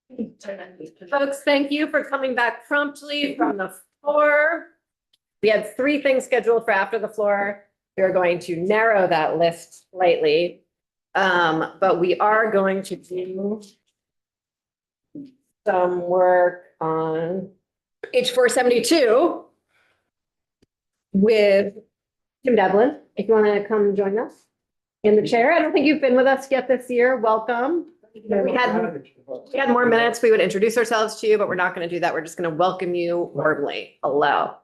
Folks, thank you for coming back promptly from the floor. We had 3 things scheduled for after the floor. We are going to narrow that list slightly. But we are going to do some work on page 472 with Tim Devlin, if you want to come join us in the chair. I don't think you've been with us yet this year. Welcome. If we had more minutes, we would introduce ourselves to you, but we're not going to do that. We're just going to welcome you warmly. Hello.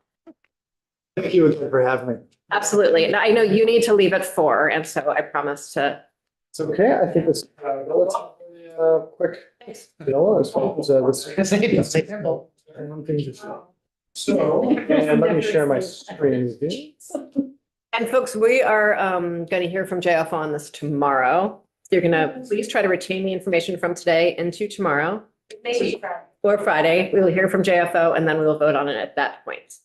Thank you again for having me. Absolutely. And I know you need to leave at 4, and so I promise to. It's okay. I think it's relatively quick. Bill, as well as So, and let me share my screen with you. And folks, we are going to hear from JFO on this tomorrow. You're going to please try to retain the information from today into tomorrow. Maybe or Friday. We will hear from JFO and then we will vote on it at that point.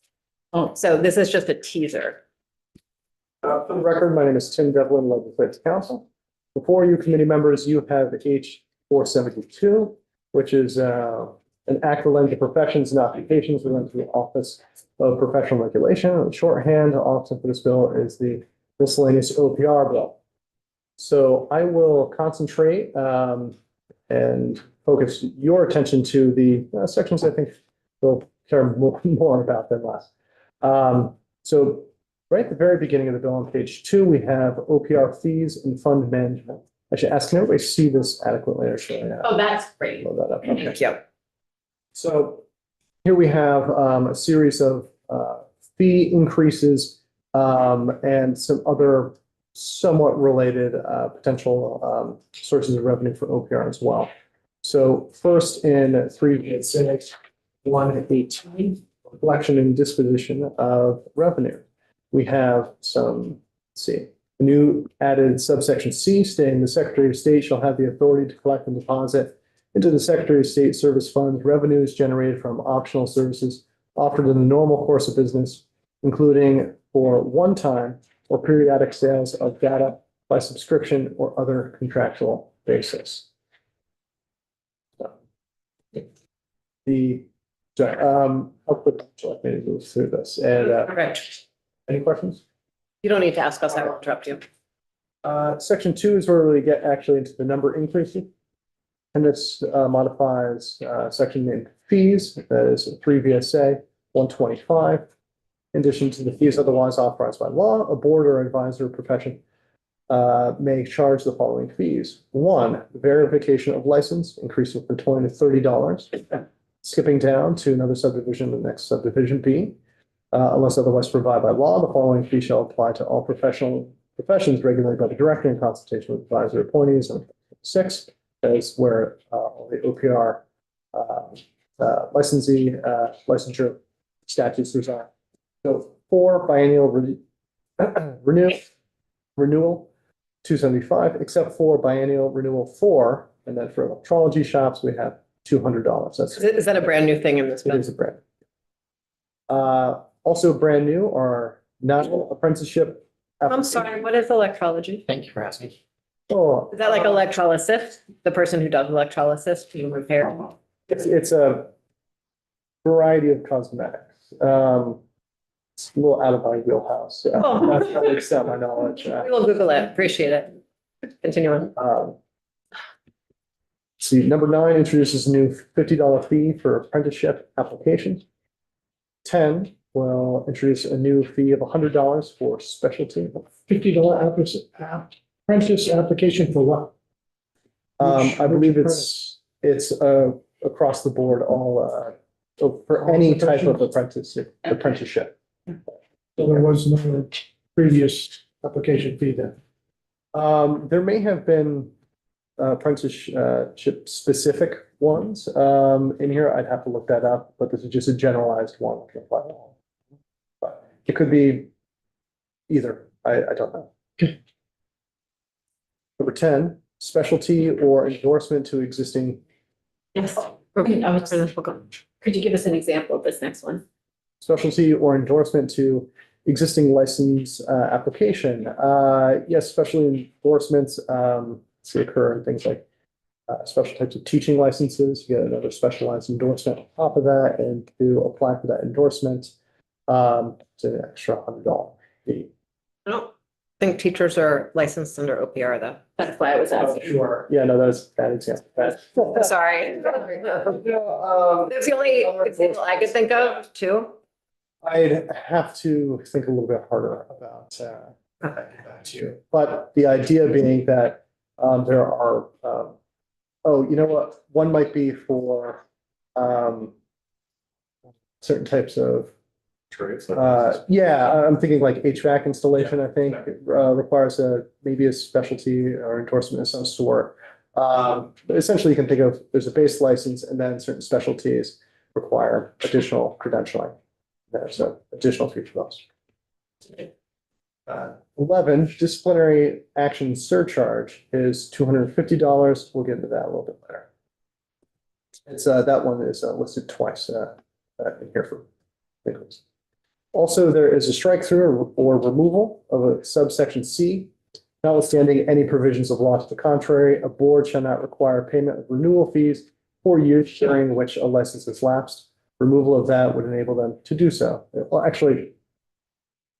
Oh, so this is just a teaser. For the record, my name is Tim Devlin, Legislative Counsel. Before you committee members, you have H 472, which is an act relating to professions and occupations relating to the Office of Professional Regulation. The shorthand often for this bill is the miscellaneous OPR bill. So I will concentrate and focus your attention to the sections I think you'll care more about than less. So right at the very beginning of the bill on page 2, we have OPR fees and fund management. I should ask, can everybody see this adequately? Or should I, oh, that's great. Load that up? Okay. Thank you. So here we have a series of fee increases and some other somewhat related potential sources of revenue for OPR as well. So first in 3.118, collection and disposition of revenue. We have some, let's see, a new added subsection C stating the Secretary of State shall have the authority to collect and deposit into the Secretary of State Service Fund revenues generated from optional services offered in the normal course of business, including for one-time or periodic sales of data by subscription or other contractual basis. So, how quick would you like me to move through this? And Correct. any questions? You don't need to ask us. I will interrupt you. Section 2 is where we get actually into the number increases. And this modifies section named fees, that is 3 VSA 125. In addition to the fees otherwise authorized by law, a board or advisor profession may charge the following fees. 1, verification of license, increasing from $20 to $30. Skipping down to another subdivision, the next subdivision B. Unless otherwise provided by law, the following fee shall apply to all professions regulated by the director in consultation with advisory appointees. And 6 is where all the OPR licensure statutes reside. So 4, biennial renewal 275, except for biennial renewal 4, and then for electrology shops we have $200. Is that a brand new thing in this bill? It is a brand. Also brand new are national apprenticeship. I'm sorry, what is electrology? Thank you for asking. Oh, Is that like electrolysis? The person who does electrolysis to repair? it's a variety of cosmetics. It's a little out of my wheelhouse. Oh. That's how I extent my knowledge. We will Google it. Appreciate it. Continue on. See, number 9 introduces a new $50 fee for apprenticeship applications. 10 will introduce a new fee of $100 for specialty. $50 apprentice application for what? I believe it's across the board, all for any type of apprenticeship. So there was no previous application fee then. There may have been apprenticeship specific ones in here. I'd have to look that up, but this is just a generalized one. But it could be either. I don't know. Okay. Number 10, specialty or endorsement to existing. Yes. Could you give us an example of this next one? Specialty or endorsement to existing license application. Yes, special endorsements occur in things like special types of teaching licenses, you get another specialized endorsement on top of that, and to apply for that endorsement, it's an extra $100 fee. I don't think teachers are licensed under OPR though. That's why I was asking. Sure. Yeah, no, that's a bad example. Sorry. That's the only example I could think of too. I'd have to think a little bit harder about that too. But the idea being that there are, you know what, one might be for certain types of, I'm thinking like HVAC installation, I think, requires maybe a specialty or endorsement of some sort. But essentially, you can think of, there's a base license and then certain specialties require additional credentialing. There's an additional fee for those. 11, disciplinary action surcharge is $250. We'll get into that a little bit later. It's that one is listed twice in here for Nicholas. Also, there is a strike through or removal of a subsection C. Notwithstanding any provisions of law to the contrary, a board shall not require payment of renewal fees for years during which a license has lapsed. Removal of that would enable them to do so. Well, actually, I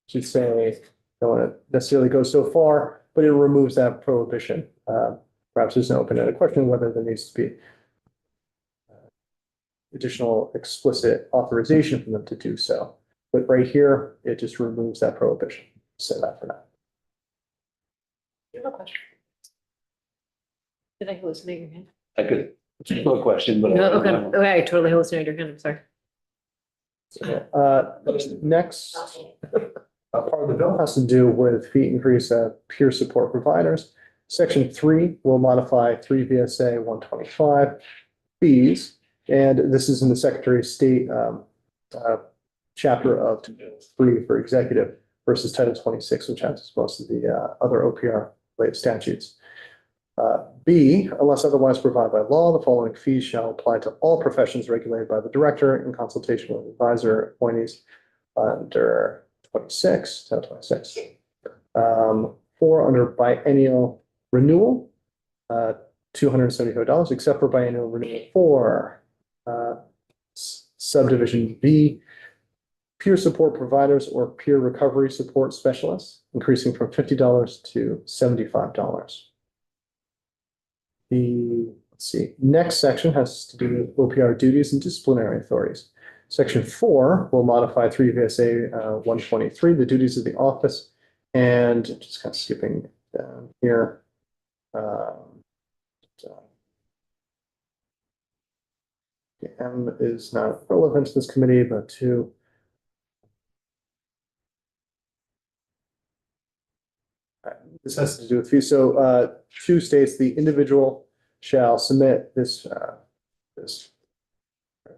should say, don't want to necessarily go so far, but it removes that prohibition. Perhaps there's an open-ended question whether there needs to be additional explicit authorization for them to do so. But right here, it just removes that prohibition. Say that for now. You have a question? Did I hallucinate your hand? I could, no question, but. No, okay, I totally hallucinated your hand, I'm sorry. Next, part of the bill has to do with fee increase of peer support providers. Section 3 will modify 3 VSA 125 fees, and this is in the Secretary of State chapter of 3 for executive versus Title 26, which has most of the other OPR related statutes. B, unless otherwise provided by law, the following fees shall apply to all professions regulated by the director in consultation with advisor appointees under 26, Title 26. 4, under biennial renewal, $275, except for biennial renewal for subdivision B, peer support providers or peer recovery support specialists, increasing from $50 to $75. The next section has to do with OPR duties and disciplinary authorities. Section 4 will modify 3 VSA 123, the duties of the office, and just kind of skipping down here. M is not relevant to this committee, but to this has to do with fees. So 2 states the individual shall submit this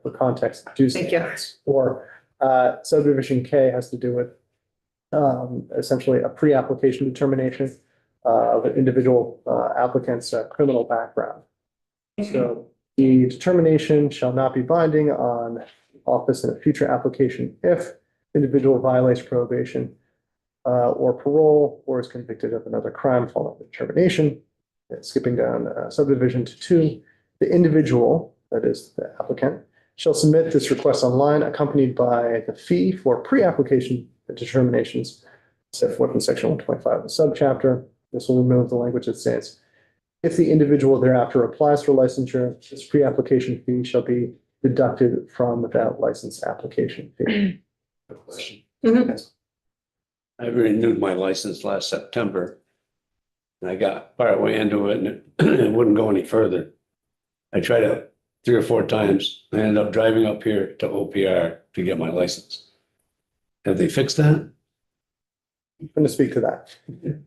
for context. Thank you. Or subdivision K has to do with essentially a pre-application determination of an individual applicant's criminal background. So the determination shall not be binding on office in a future application if individual violates probation or parole, or is convicted of another crime following the determination. Skipping down subdivision to 2, the individual, that is the applicant, shall submit this request online accompanied by the fee for pre-application determinations set forth in section 125 of the subchapter. This will remove the language that says, if the individual thereafter applies for licensure, this pre-application fee shall be deducted from that license application fee. Mhm. I renewed my license last September. And I got partway into it and it wouldn't go any further. I tried it 3 or 4 times. I ended up driving up here to OPR to get my license. Have they fixed that? I'm going to speak to that. Don't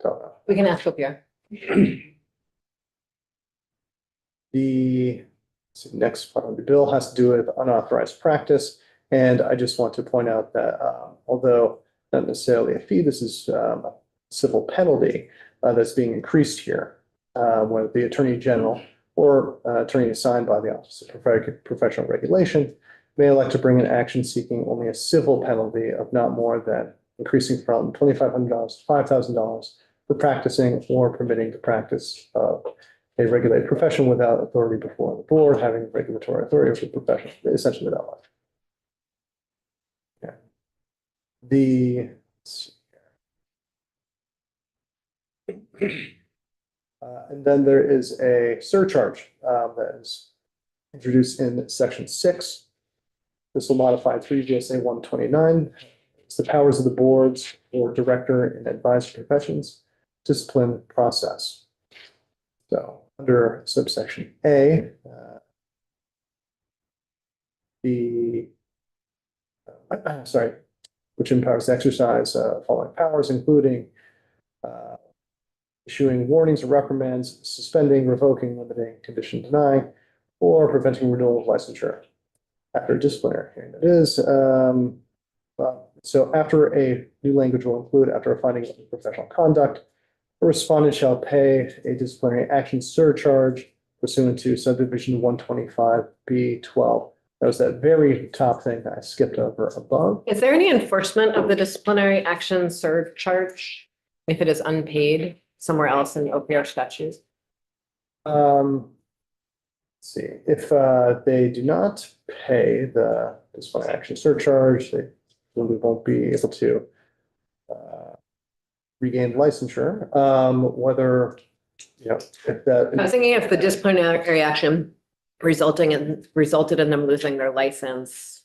know. We can ask OPR. The next part of the bill has to do with unauthorized practice. And I just want to point out that although not necessarily a fee, this is a civil penalty that's being increased here, where the Attorney General or attorney assigned by the Office of Professional Regulation may elect to bring an action seeking only a civil penalty of not more than increasing from $2,500 to $5,000 for practicing or permitting the practice of a regulated profession without authority before the board, having regulatory authority over the profession, essentially without one. Yeah. Let's see here. And then there is a surcharge that is introduced in section 6. This will modify 3 VSA 129. It's the powers of the boards or director and advisory professions discipline process. So under subsection A, which empowers the exercise following powers, including issuing warnings or reprimands, suspending, revoking, limiting, condition denying, or preventing renewal of licensure after a disciplinary hearing. That is, so after a new language will include, after a finding of professional conduct, a respondent shall pay a disciplinary action surcharge pursuant to subdivision 125B12. That was that very top thing that I skipped over above. Is there any enforcement of the disciplinary action surcharge if it is unpaid somewhere else in the OPR statutes? Let's see, if they do not pay the disciplinary action surcharge, they really won't be able to regain licensure. Whether, if that. I was thinking if the disciplinary action resulted in them losing their license,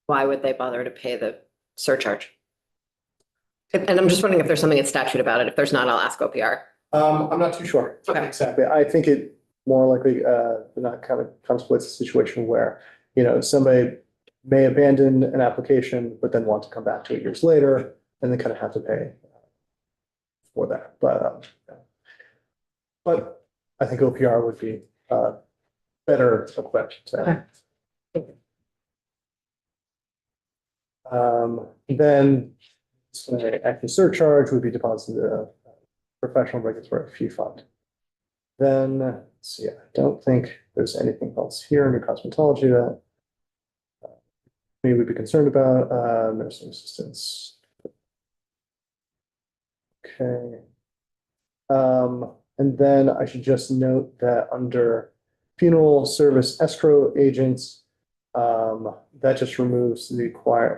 why would they bother to pay the surcharge? And I'm just wondering if there's something in statute about it. If there's not, I'll ask OPR. I'm not too sure. Okay. Exactly. I think it more likely not kind of contemplates a situation where, somebody may abandon an application, but then want to come back to it years later, and they kind of have to pay for that. But I think OPR would be better equipped to. Okay. Then active surcharge would be deposited in a professional regulatory fee fund. Then, let's see, I don't think there's anything else here under cosmetology that we would be concerned about. Nursing assistants. Okay. And then I should just note that under funeral service escrow agents, that just removes the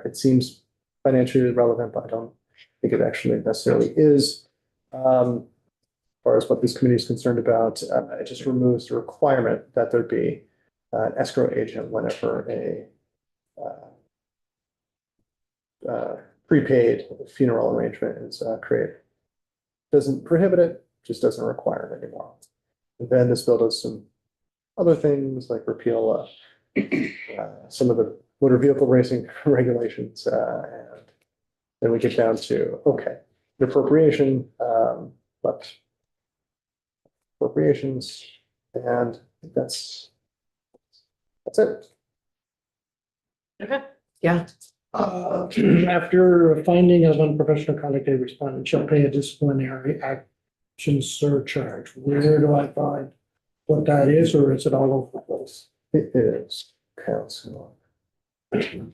it seems financially relevant, but I don't think it actually necessarily is. As far as what this committee is concerned about, it just removes the requirement that there be an escrow agent whenever a prepaid funeral arrangement is created. Doesn't prohibit it, just doesn't require it anymore. And then this bill does some other things like repeal some of the motor vehicle racing regulations, and then we get down to, the appropriation, but appropriations, and that's it. Okay. Yeah. After a finding of unprofessional conduct, a respondent shall pay a disciplinary action surcharge. Where do I find what that is, or is it all over the place? It is council. It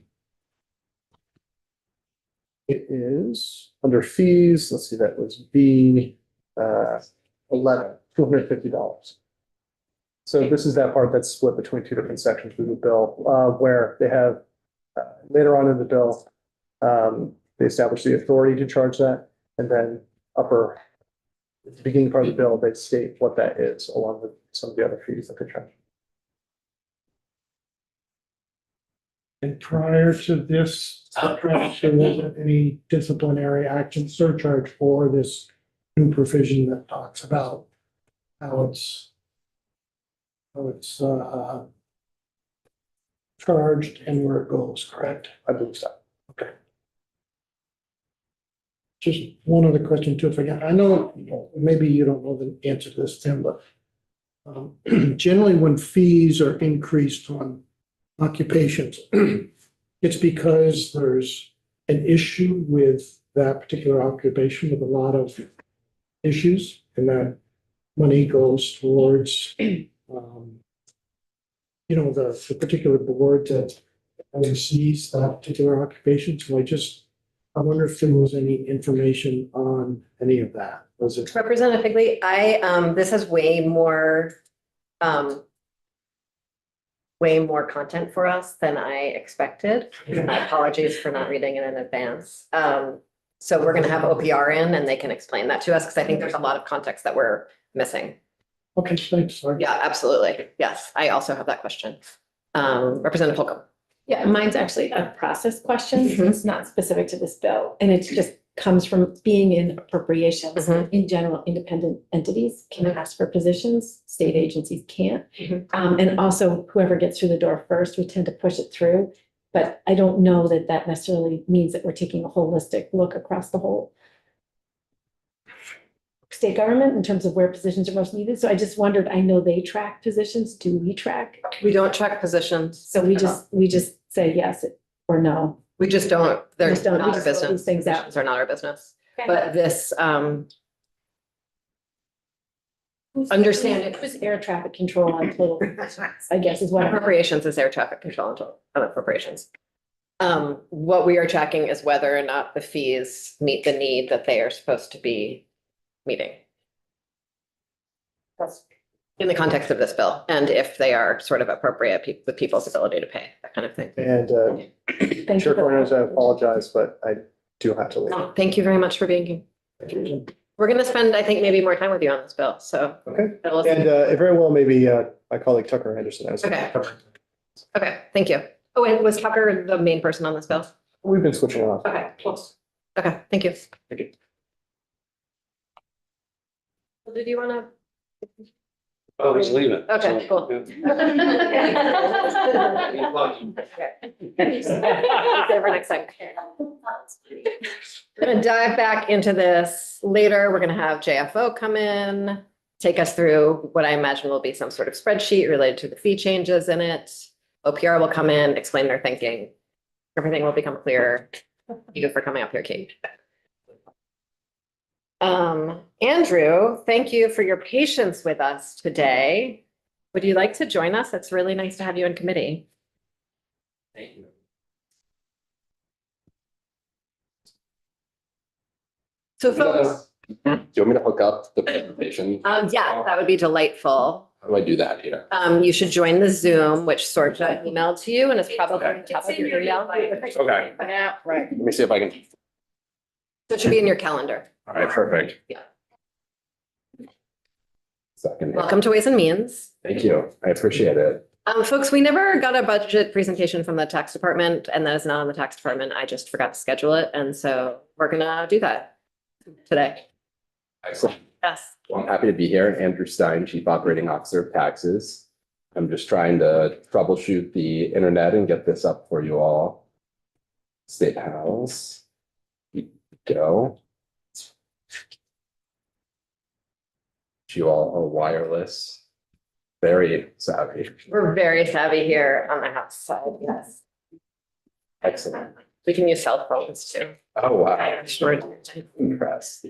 is under fees. Let's see, that was B 11, $250. So this is that part that's split between two different sections of the bill, where they have later on in the bill, they establish the authority to charge that, and then the beginning part of the bill, they state what that is, along with some of the other fees that they charge. And prior to this, there wasn't any disciplinary action surcharge for this new provision that talks about how it's charged and where it goes, correct? I believe so. Okay. Just one other question too, if I can. I know maybe you don't know the answer to this, Tim, but generally when fees are increased on occupations, it's because there's an issue with that particular occupation with a lot of issues, and that money goes towards the particular board that oversees that particular occupation. So I wonder if there was any information on any of that. Was it? Representative Higley, this has way more content for us than I expected. My apologies for not reading it in advance. So we're gonna have OPR in and they can explain that to us, because I think there's a lot of context that we're missing. Okay, thanks. Sorry. Yeah, absolutely. Yes, I also have that question. Representative Holcomb. Yeah, mine's actually a process question. Mhm. It's not specific to this bill. And it just comes from being in appropriations. Mhm. In general, independent entities can ask for positions, state agencies can't. Mhm. And also whoever gets through the door first, we tend to push it through. But I don't know that that necessarily means that we're taking a holistic look across the whole state government in terms of where positions are most needed. So I just wondered, I know they track positions. Do we track? We don't check positions. So we just say yes or no. We just don't, they're Just don't- we not our just vote business. these things out. Positions are not our business. But this, understand it. Who's air traffic control on total, I guess is what. appropriations is air traffic control and appropriations. What we are checking is whether or not the fees meet the need that they are supposed to be meeting. That's in the context of this bill, and if they are sort of appropriate with people's ability to pay, that kind of thing. And Thank Chair you. Corners, I apologize, but I do have to leave. No, thank you very much for being here. We're gonna spend, I think, maybe more time with you on this bill, so. Okay. it'll- And very well, maybe my colleague Tucker Anderson has. Okay. Okay, thank you. Oh, and was Tucker the main person on this bill? We've been switching it off. Okay, cool. Okay, thank you. Thank you. Did you wanna? Oh, he's leaving. Okay, cool. Save for next time. We're gonna dive back into this later. We're gonna have JFO come in, take us through what I imagine will be some sort of spreadsheet related to the fee changes in it. OPR will come in, explain their thinking. Everything will become clearer. Thank you for coming up here, Kate. Andrew, thank you for your patience with us today. Would you like to join us? It's really nice to have you in committee. Thank you. So folks, Do you want me to hook up the presentation? yeah, that would be delightful. How do I do that here? You should join the Zoom, which sort of emailed to you and it's probably on top of your email. Okay. Yeah, right. Let me see if I can. So it should be in your calendar. All right, perfect. Yeah. Second. here. Welcome to Ways and Means. Thank you. I appreciate it. Folks, we never got a budget presentation from the tax department, and that is not on the tax department. I just forgot to schedule it, and so we're gonna do that today. Excellent. Yes. Well, I'm happy to be here. Andrew Stein, Chief Operating Officer of Taxes. I'm just trying to troubleshoot the internet and get this up for you all. State House. Go. You all are wireless. Very savvy. We're very savvy here on the house side, yes. Excellent. We can use cell phones too. Oh, wow. Sure. Impressed.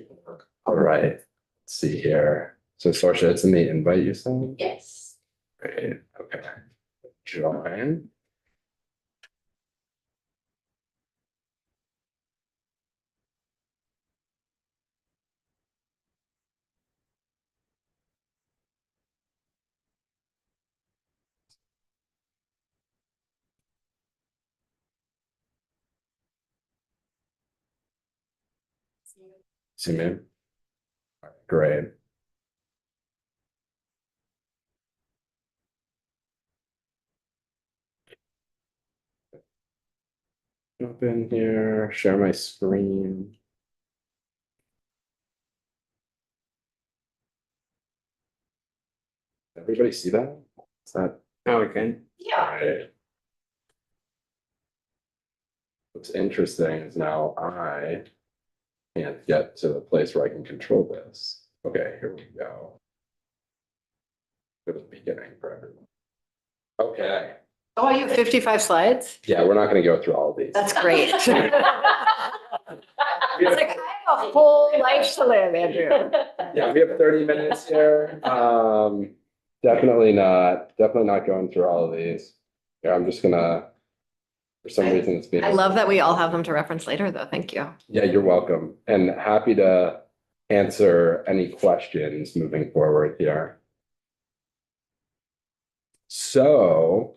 All right, let's see here. So Sorsha, it's in the invite you sent? Yes. Great, okay. Join. See me? All right, great. Jump in here, share my screen. Everybody see that? Is that? Now we can. Right. What's interesting is now I can't get to the place where I can control this. Okay, here we go. To the beginning for everyone. Okay, Oh, you have 55 slides? yeah, we're not gonna go through all of these. That's great. It's like, I have a whole life to live, Andrew. Yeah, we have 30 minutes here. Definitely not going through all of these. Yeah, I'm just gonna, for some reason it's being. I love that we all have them to reference later, though. Thank you. Yeah, you're welcome. And happy to answer any questions moving forward here. So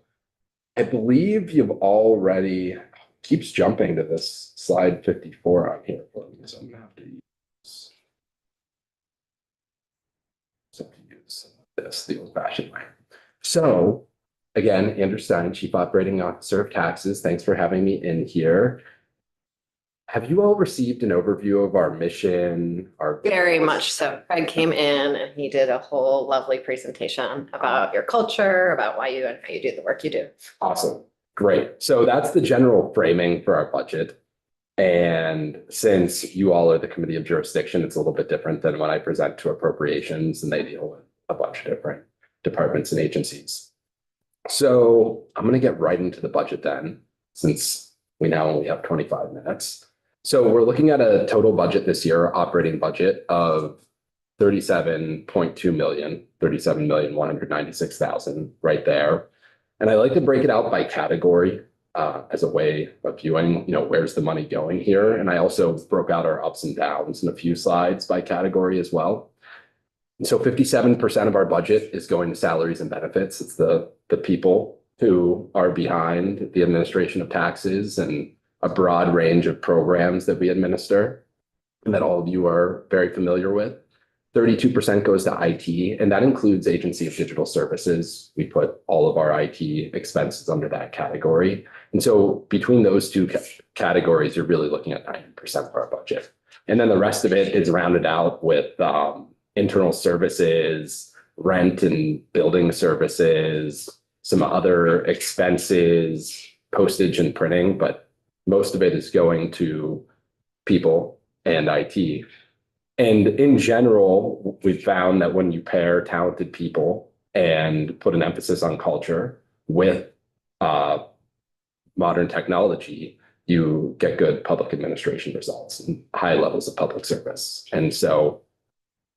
I believe you've already, keeps jumping to this slide 54 on here for me, so I'm gonna have to use this the old-fashioned way. So again, Andrew Stein, Chief Operating Officer of Taxes. Thanks for having me in here. Have you all received an overview of our mission? Very much so. Craig came in and he did a whole lovely presentation about your culture, about why you and how you do the work you do. Awesome. Great. So that's the general framing for our budget. And since you all are the committee of jurisdiction, it's a little bit different than when I present to appropriations and they deal with a bunch of different departments and agencies. So I'm going to get right into the budget then, since we now only have 25 minutes. So we're looking at a total budget this year, operating budget of 37.2 million, 37,196,000 right there. And I like to break it out by category as a way of viewing, where's the money going here? And I also broke out our ups and downs in a few slides by category as well. And so 57% of our budget is going to salaries and benefits. It's the people who are behind the administration of taxes and a broad range of programs that we administer and that all of you are very familiar with. 32% goes to IT, and that includes Agency of Digital Services. We put all of our IT expenses under that category. And so between those two categories, you're really looking at 90% of our budget. And then the rest of it is rounded out with internal services, rent and building services, some other expenses, postage and printing, but most of it is going to people and IT. And in general, we've found that when you pair talented people and put an emphasis on culture with modern technology, you get good public administration results and high levels of public service. And so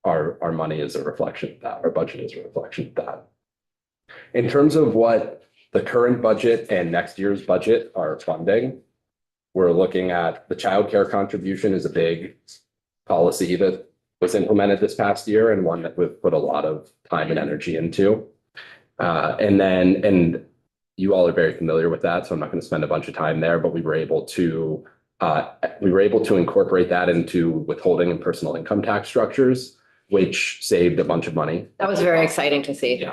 our money is a reflection of that. Our budget is a reflection of that. In terms of what the current budget and next year's budget are funding, we're looking at the childcare contribution is a big policy that was implemented this past year and one that we've put a lot of time and energy into. And you all are very familiar with that, so I'm not going to spend a bunch of time there, but we were able to incorporate that into withholding and personal income tax structures, which saved a bunch of money. That was very exciting to see.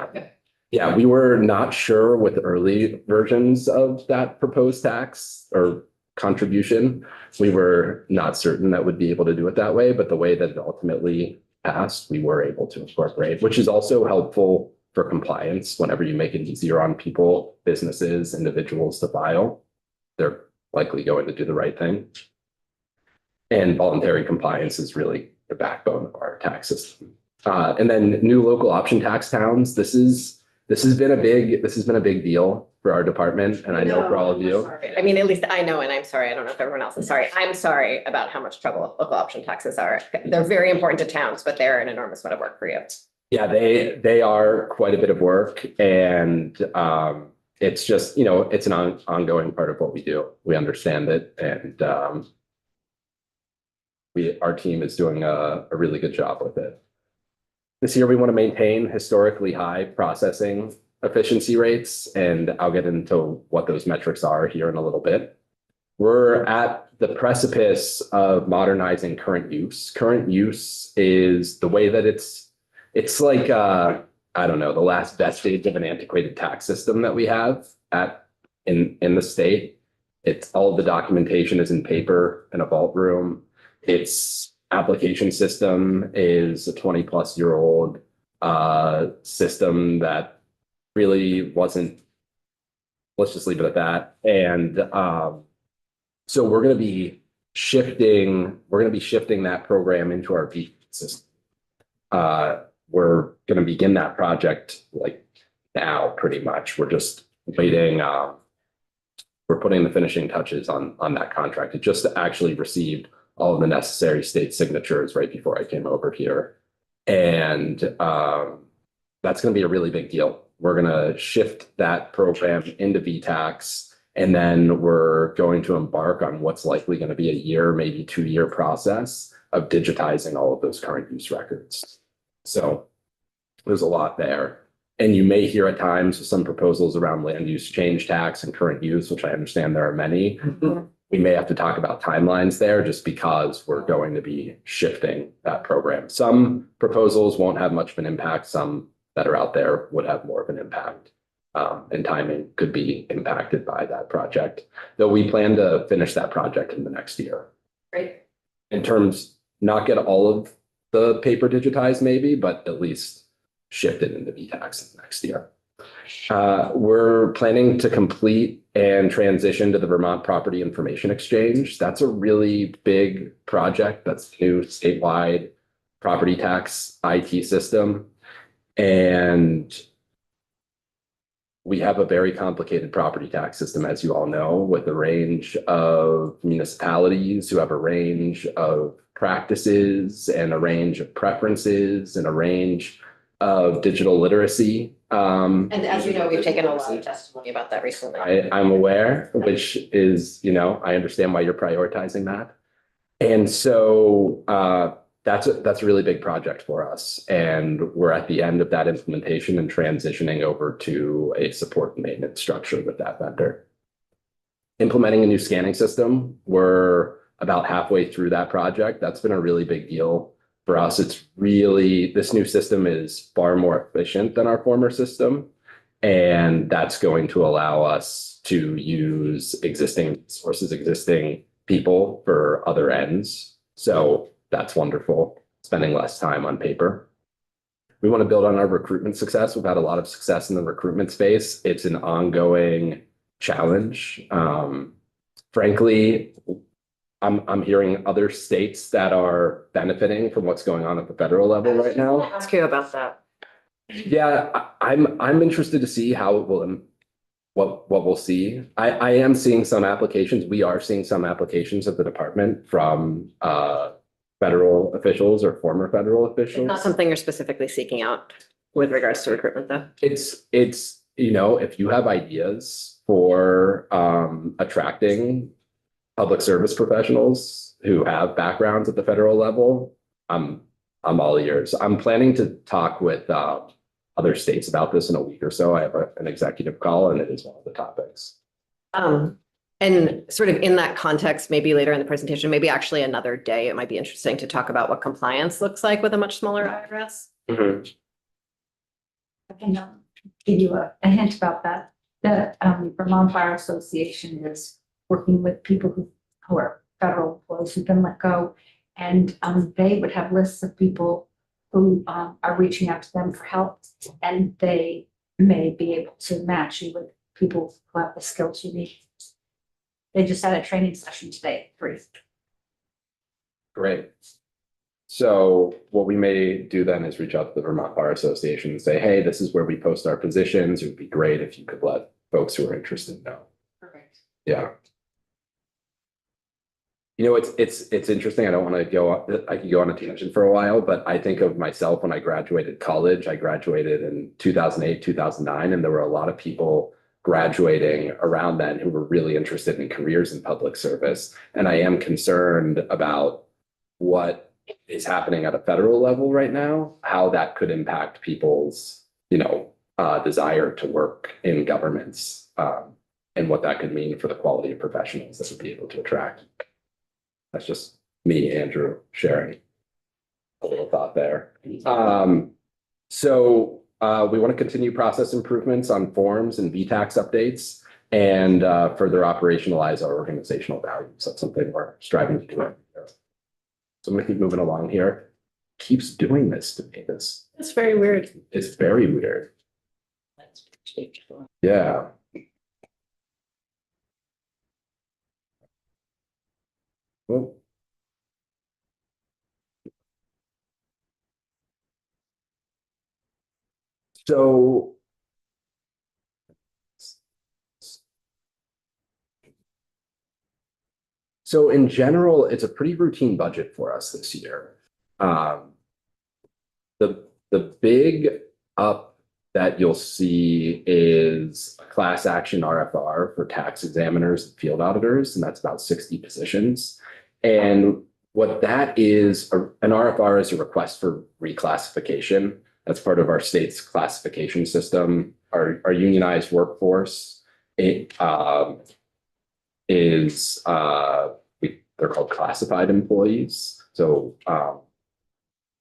Yeah, we were not sure with early versions of that proposed tax or contribution. We were not certain that would be able to do it that way, but the way that it ultimately passed, we were able to incorporate, which is also helpful for compliance. Whenever you make it easier on people, businesses, individuals to file, they're likely going to do the right thing. And voluntary compliance is really the backbone of our tax system. And then new local option tax towns. This has been a big deal for our department, and I know for all of you. I mean, at least I know, and I'm sorry. I don't know if everyone else is sorry. I'm sorry about how much trouble local option taxes are. They're very important to towns, but they're an enormous amount of work for you. Yeah, they are quite a bit of work, and it's just, it's an ongoing part of what we do. We understand it, and our team is doing a really good job with it. This year, we want to maintain historically high processing efficiency rates, and I'll get into what those metrics are here in a little bit. We're at the precipice of modernizing current use. Current use is the way that it's like, I don't know, the last vestige of an antiquated tax system that we have in the state. It's all of the documentation is in paper in a vault room. Its application system is a 20-plus-year-old system that really wasn't, let's just leave it at that. And so we're going to be shifting that program into our VTAX system. We're going to begin that project like now, pretty much. We're just waiting. We're putting the finishing touches on that contract. It just actually received all of the necessary state signatures right before I came over here. And that's going to be a really big deal. We're going to shift that program into VTAX, and then we're going to embark on what's likely going to be a year, maybe 2-year process of digitizing all of those current use records. So there's a lot there. And you may hear at times some proposals around land use change tax and current use, which I understand there are many. We may have to talk about timelines there just because we're going to be shifting that program. Some proposals won't have much of an impact. Some that are out there would have more of an impact. And timing could be impacted by that project, though we plan to finish that project in the next year. Great. In terms, not get all of the paper digitized maybe, but at least shift it into VTAX next year. We're planning to complete and transition to the Vermont Property Information Exchange. That's a really big project. That's the new statewide property tax IT system. And we have a very complicated property tax system, as you all know, with a range of municipalities who have a range of practices and a range of preferences and a range of digital literacy. And as you know, we've taken a lot of testimony about that recently. I'm aware, which is, I understand why you're prioritizing that. And so that's a really big project for us. And we're at the end of that implementation and transitioning over to a support and maintenance structure with that vendor. Implementing a new scanning system. We're about halfway through that project. That's been a really big deal for us. This new system is far more efficient than our former system. And that's going to allow us to use existing sources, existing people for other ends. So that's wonderful, spending less time on paper. We want to build on our recruitment success. We've had a lot of success in the recruitment space. It's an ongoing challenge. Frankly, I'm hearing other states that are benefiting from what's going on at the federal level right now. I'll ask you about that. Yeah, I'm interested to see how it will, what we'll see. I am seeing some applications. We are seeing some applications at the department from federal officials or former federal officials. Not something you're specifically seeking out with regards to recruitment, though. It's if you have ideas for attracting public service professionals who have backgrounds at the federal level, I'm all ears. I'm planning to talk with other states about this in a week or so. I have an executive call, and it is one of the topics. And sort of in that context, maybe later in the presentation, maybe actually another day, it might be interesting to talk about what compliance looks like with a much smaller IRS. Mm-hmm. I can give you a hint about that. The Vermont Bar Association is working with people who are federal employees who've been let go. And they would have lists of people who are reaching out to them for help. And they may be able to match you with people who have the skills you need. They just had a training session today at 3. Great. So what we may do then is reach out to the Vermont Bar Association and say, hey, this is where we post our positions. It would be great if you could let folks who are interested know. Perfect. Yeah. It's interesting. I don't want to I could go on a tangent for a while, but I think of myself when I graduated college. I graduated in 2008, 2009, and there were a lot of people graduating around then who were really interested in careers in public service. And I am concerned about what is happening at a federal level right now, how that could impact people's, desire to work in governments, and what that could mean for the quality of professionals that would be able to attract. That's just me, Andrew, sharing a little thought there. So we want to continue process improvements on forms and VTAX updates and further operationalize our organizational values. That's something we're striving to do. So I'm going to keep moving along here. Keeps doing this to me. That's very weird. It's very weird. Yeah. Well. So in general, it's a pretty routine budget for us this year. The big up that you'll see is a class action RFR for tax examiners and field auditors, and that's about 60 positions. And What that is, an RFR is a request for reclassification. That's part of our state's classification system. Our unionized workforce, is they're called classified employees. So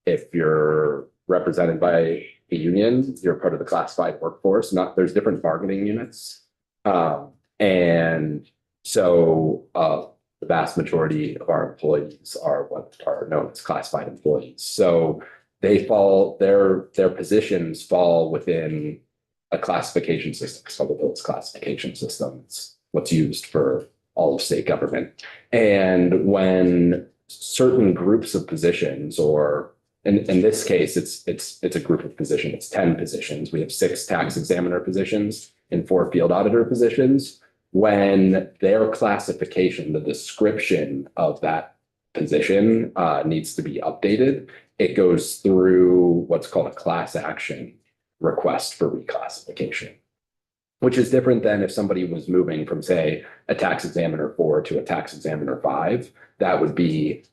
if you're represented by a union, you're part of the classified workforce. There's different bargaining units. And so the vast majority of our employees are what are known as classified employees. So their positions fall within a classification system. It's called the Village Classification System. It's what's used for all of state government. And when certain groups of positions, or in this case, it's a group of positions, it's 10 positions. We have 6 tax examiner positions and 4 field auditor positions. When their classification, the description of that position needs to be updated, it goes through what's called a class action request for reclassification, which is different than if somebody was moving from, say, a tax examiner 4 to a tax examiner 5. That would be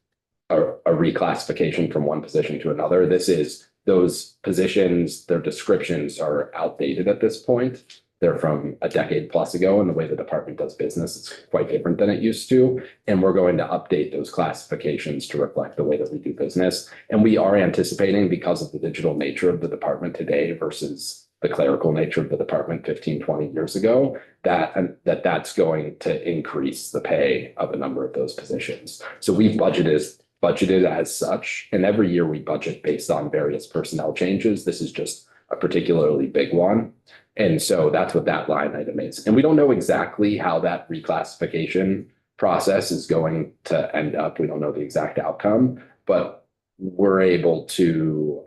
a reclassification from one position to another. This is those positions, their descriptions are outdated at this point. They're from a decade plus ago, and the way the department does business is quite different than it used to. And we're going to update those classifications to reflect the way that we do business. And we are anticipating, because of the digital nature of the department today versus the clerical nature of the department 15, 20 years ago, that's going to increase the pay of a number of those positions. So we've budgeted as such, and every year we budget based on various personnel changes. This is just a particularly big one. And so that's what that line item is. And we don't know exactly how that reclassification process is going to end up. We don't know the exact outcome, but we're able to,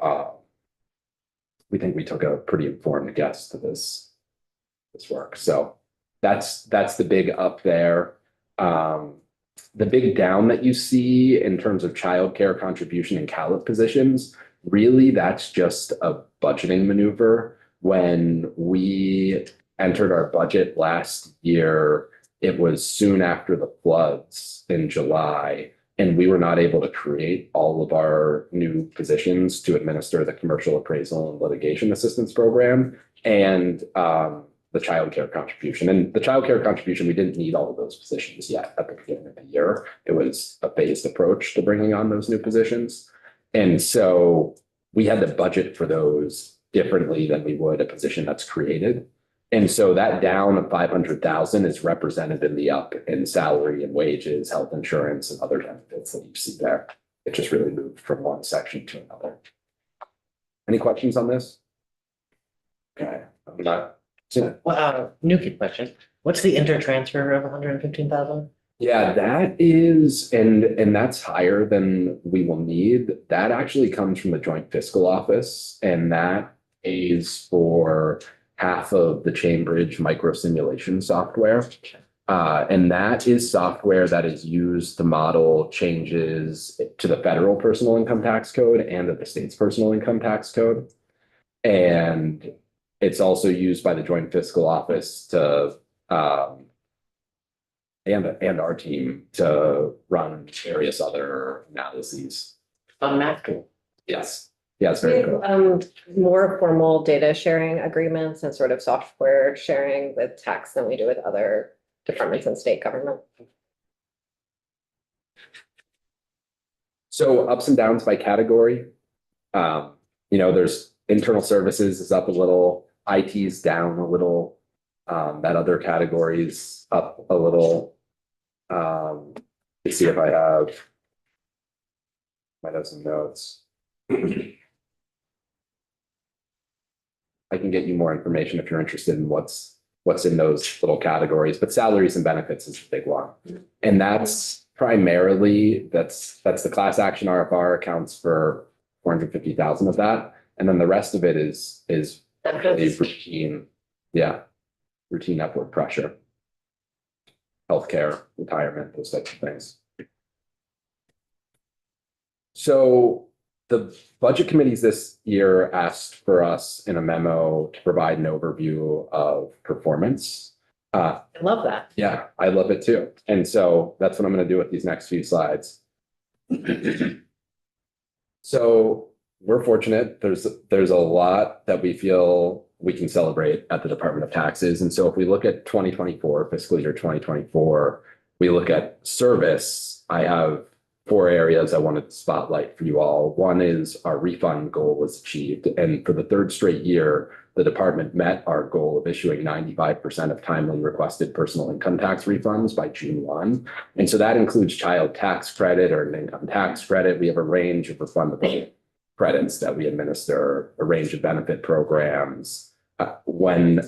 we think we took a pretty informed guess to this work. So that's the big up there. The big down that you see in terms of childcare contribution and CALIP positions, really that's just a budgeting maneuver. When we entered our budget last year, it was soon after the floods in July, and we were not able to create all of our new positions to administer the commercial appraisal and litigation assistance program and the child care contribution. And the child care contribution, we didn't need all of those positions yet at the beginning of the year. It was a phased approach to bringing on those new positions. And so we had to budget for those differently than we would a position that's created. And so that down of 500,000 is represented in the up in salary and wages, health insurance, and other benefits that you see there. It just really moved from one section to another. Any questions on this? Okay, I'm not. Well, new kid question. What's the intertransfer of 115,000? Yeah, that is, and that's higher than we will need. That actually comes from the Joint Fiscal Office, and that pays for half of the Chambridge micro simulation software. And that is software that is used to model changes to the federal personal income tax code and to the state's personal income tax code. And it's also used by the Joint Fiscal Office to and our team to run various other analyses. On Mac tool. Yes. Yes, very cool. More formal data sharing agreements and sort of software sharing with tax than we do with other departments in state government. So ups and downs by category. There's internal services is up a little, IT's down a little. That other category's up a little. Let's see if I might have some notes. I can get you more information if you're interested in what's in those little categories, but salaries and benefits is a big one. And that's primarily, that's the class action RFR accounts for 450,000 of that. And then the rest of it is really routine upward pressure. Healthcare, retirement, those types of things. So the budget committees this year asked for us in a memo to provide an overview of performance. I love that. Yeah, I love it too. And so that's what I'm going to do with these next few slides. So we're fortunate. There's a lot that we feel we can celebrate at the Department of Taxes. And so if we look at 2024, fiscal year 2024, we look at service. I have 4 areas I wanted to spotlight for you all. One is our refund goal was achieved. And for the 3rd straight year, the department met our goal of issuing 95% of timely requested personal income tax refunds by June 1. And so that includes child tax credit or an income tax credit. We have a range of refundable credits that we administer, a range of benefit programs. When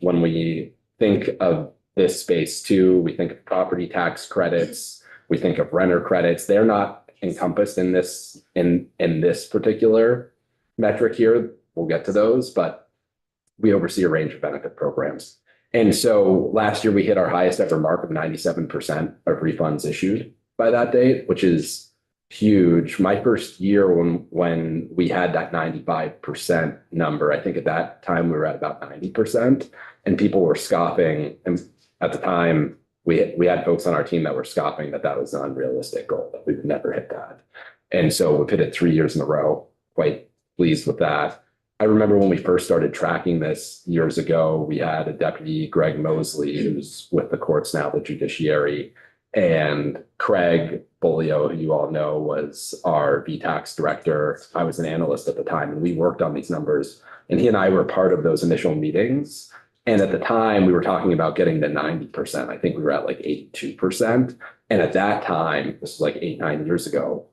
we think of this space too, we think of property tax credits, we think of renter credits. They're not encompassed in this particular metric here. We'll get to those, but we oversee a range of benefit programs. And so last year we hit our highest ever mark of 97% of refunds issued by that date, which is huge. My first year when we had that 95% number, I think at that time we were at about 90% and people were scoffing. And at the time we had folks on our team that were scoffing that was an unrealistic goal, that we would never hit that. And so we've hit it 3 years in a row, quite pleased with that. I remember when we first started tracking this years ago, we had a deputy, Greg Mosley, who's with the courts now, the judiciary, and Craig Bolio, who you all know, was our VTax director. I was an analyst at the time, and we worked on these numbers, and he and I were part of those initial meetings. And at the time, we were talking about getting to 90%. I think we were at like 82%. And at that time, this was like 8-9 years ago,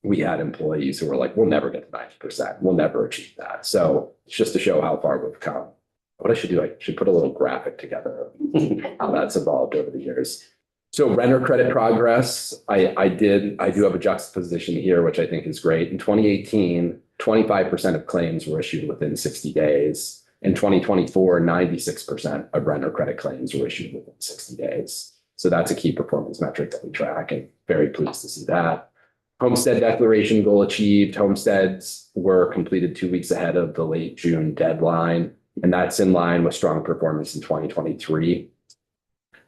we had employees who were like, we'll never get to 90%. We'll never achieve that. So it's just to show how far we've come. What I should do, I should put a little graphic together of how that's evolved over the years. So renter credit progress, I do have a juxtaposition here, which I think is great. In 2018, 25% of claims were issued within 60 days. In 2024, 96% of renter credit claims were issued within 60 days. So that's a key performance metric that we track, and very pleased to see that. Homestead declaration goal achieved. Homesteads were completed 2 weeks ahead of the late June deadline, and that's in line with strong performance in 2023.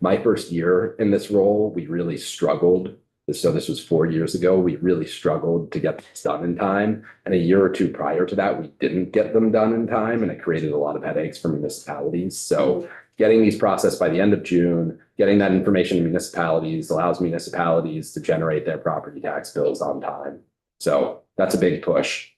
My first year in this role, we really struggled. So this was 4 years ago. We really struggled to get this done in time. And a year or two prior to that, we didn't get them done in time, and it created a lot of headaches for municipalities. So getting these processed by the end of June, getting that information to municipalities allows municipalities to generate their property tax bills on time. So that's a big push.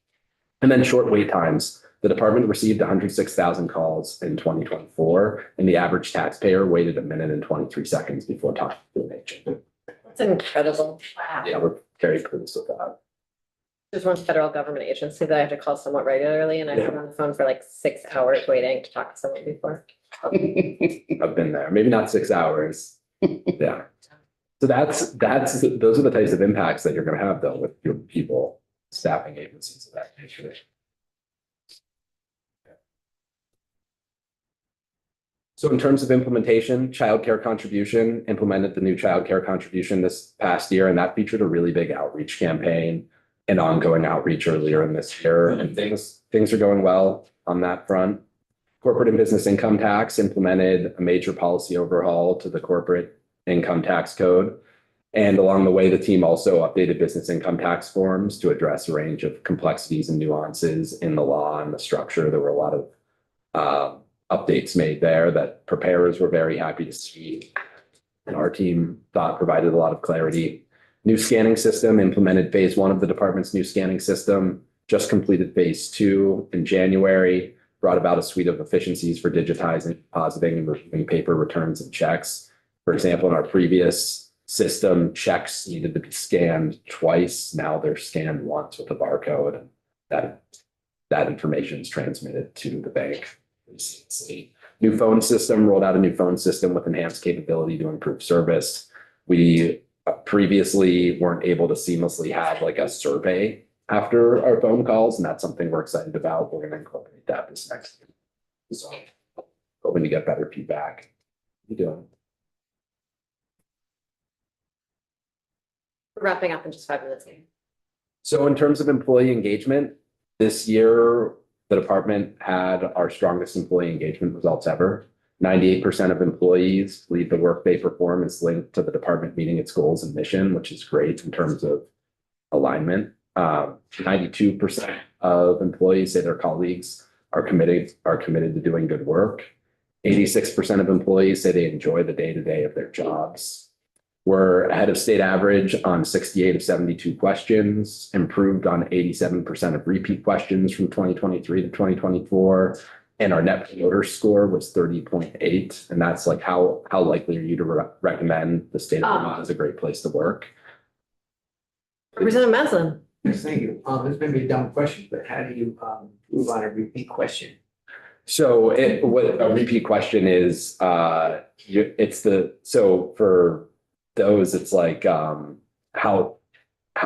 And then short wait times. The department received 106,000 calls in 2024, and the average taxpayer waited 1 minute and 23 seconds before talking to an agent. That's incredible. Wow. Yeah, we're very pleased with that. There's one federal government agency that I have to call somewhat regularly, and I've been on the phone for like 6 hours waiting to talk to someone before. I've been there, maybe not 6 hours. Yeah. So those are the types of impacts that you're going to have though with your people, staffing agencies of that nature. So in terms of implementation, childcare contribution, implemented the new childcare contribution this past year, and that featured a really big outreach campaign and ongoing outreach earlier in this year. And things are going well on that front. Corporate and business income tax implemented a major policy overhaul to the corporate income tax code. And along the way, the team also updated business income tax forms to address a range of complexities and nuances in the law and the structure. There were a lot of updates made there that preparers were very happy to see, and our team thought provided a lot of clarity. New scanning system, implemented phase 1 of the department's new scanning system, just completed phase 2 in January, brought about a suite of efficiencies for digitizing, depositing, and reviewing paper returns and checks. For example, in our previous system, checks needed to be scanned twice. Now they're scanned once with a barcode, and that information is transmitted to the bank. New phone system, rolled out a new phone system with enhanced capability to improve service. We previously weren't able to seamlessly have like a survey after our phone calls, and that's something we're excited about. We're going to incorporate that this next year. So hoping to get better feedback. How you doing? We're wrapping up in just 5 minutes. So in terms of employee engagement, this year, the department had our strongest employee engagement results ever. 98% of employees believe the work they perform is linked to the department meeting its goals and mission, which is great in terms of alignment. 92% of employees say their colleagues are committed to doing good work. 86% of employees say they enjoy the day-to-day of their jobs. We're ahead of state average on 68 of 72 questions, improved on 87% of repeat questions from 2023 to 2024. And our net promoter score was 30.8. And that's like, how likely are you to recommend the state of Vermont as a great place to work? Representative Maslin. Yes, thank you. This may be a dumb question, but how do you move on a repeat question? So what a repeat question is, so for those, it's like, how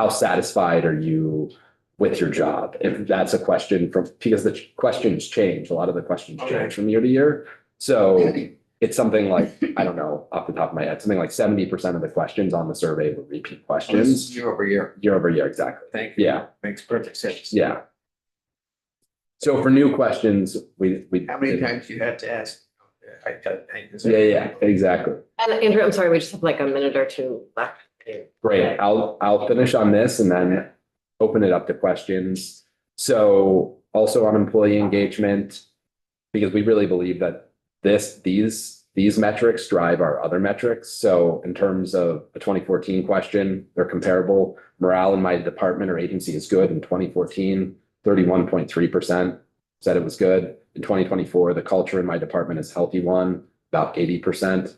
satisfied are you with your job? If that's a question because the questions change, a lot of the questions change from year to year. So it's something like, I don't know, off the top of my head, something like 70% of the questions on the survey were repeat questions. Year over year. Year over year, exactly. Thank you. Yeah, Makes perfect sense. yeah. So for new questions, we. How many times you had to ask? Yeah, exactly. And Andrew, I'm sorry, we just have like a minute or two left. Great. I'll finish on this and then open it up to questions. So also on employee engagement, because we really believe that these metrics drive our other metrics. So in terms of a 2014 question, they're comparable. Morale in my department or agency is good. In 2014, 31.3% said it was good. In 2024, the culture in my department is a healthy one, about 80%.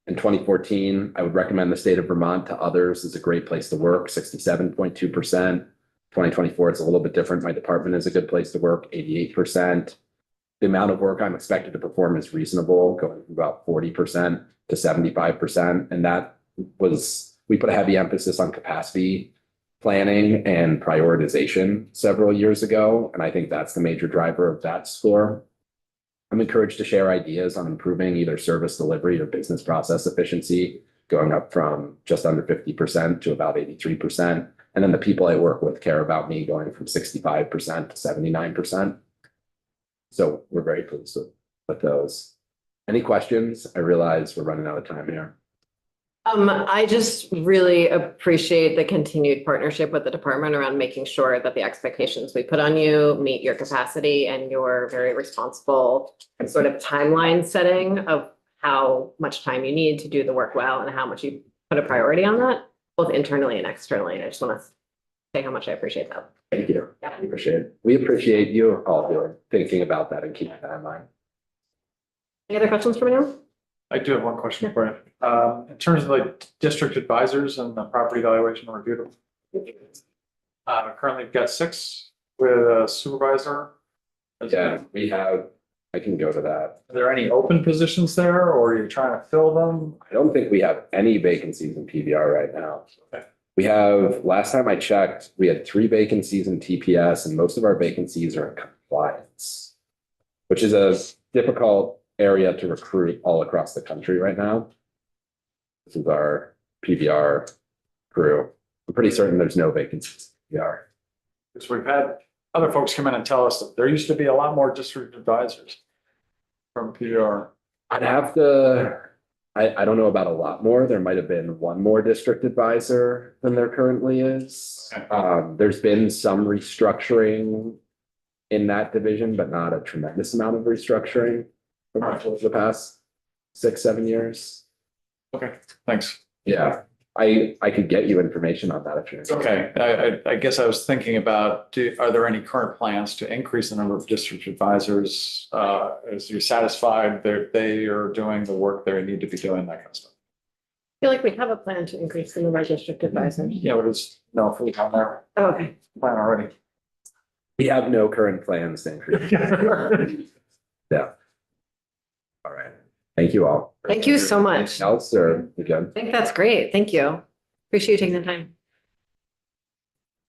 In 2014, I would recommend the state of Vermont to others as a great place to work, 67.2%. 2024, it's a little bit different. My department is a good place to work, 88%. The amount of work I'm expected to perform is reasonable, going from about 40% to 75%. And that was, we put a heavy emphasis on capacity planning and prioritization several years ago. And I think that's the major driver of that score. I'm encouraged to share ideas on improving either service delivery or business process efficiency, going up from just under 50% to about 83%. And then the people I work with care about me, going from 65% to 79%. So we're very pleased with those. Any questions? I realize we're running out of time here. I just really appreciate the continued partnership with the department around making sure that the expectations we put on you meet your capacity and your very responsible sort of timeline setting of how much time you need to do the work well and how much you put a priority on that, both internally and externally. And I just want to say how much I appreciate that. Thank you. Yeah. We appreciate it. We appreciate you all doing, thinking about that and keeping that in mind. Any other questions from anyone? I do have one question for you. In terms of like district advisors and the property valuation review. Currently we've got 6 with a supervisor. Yeah, we have, I can go to that. Are there any open positions there or are you trying to fill them? I don't think we have any vacancies in PBR right now. Okay. We have, last time I checked, we had 3 vacancies in TPS and most of our vacancies are in compliance, which is a difficult area to recruit all across the country right now. This is our PBR crew. I'm pretty certain there's no vacancies in PBR. Because we've had other folks come in and tell us that there used to be a lot more district advisors from PBR. I'd have to, I don't know about a lot more. There might have been one more district advisor than there currently is. Okay. There's been some restructuring in that division, but not a tremendous amount of restructuring over the past 6-7 years. Okay, thanks. Yeah, I could get you information on that if you're interested. Okay, I guess I was thinking about, are there any current plans to increase the number of district advisors? As you're satisfied that they are doing the work they need to be doing, that kind of stuff? I feel like we have a plan to increase the number of district advisors. Yeah, what is, no, if we have our Oh, okay. plan already. We have no current plans to increase. Yeah. All right. Thank you all. Thank you so much. Anything else or you good? I think that's great. Thank you. Appreciate you taking the time.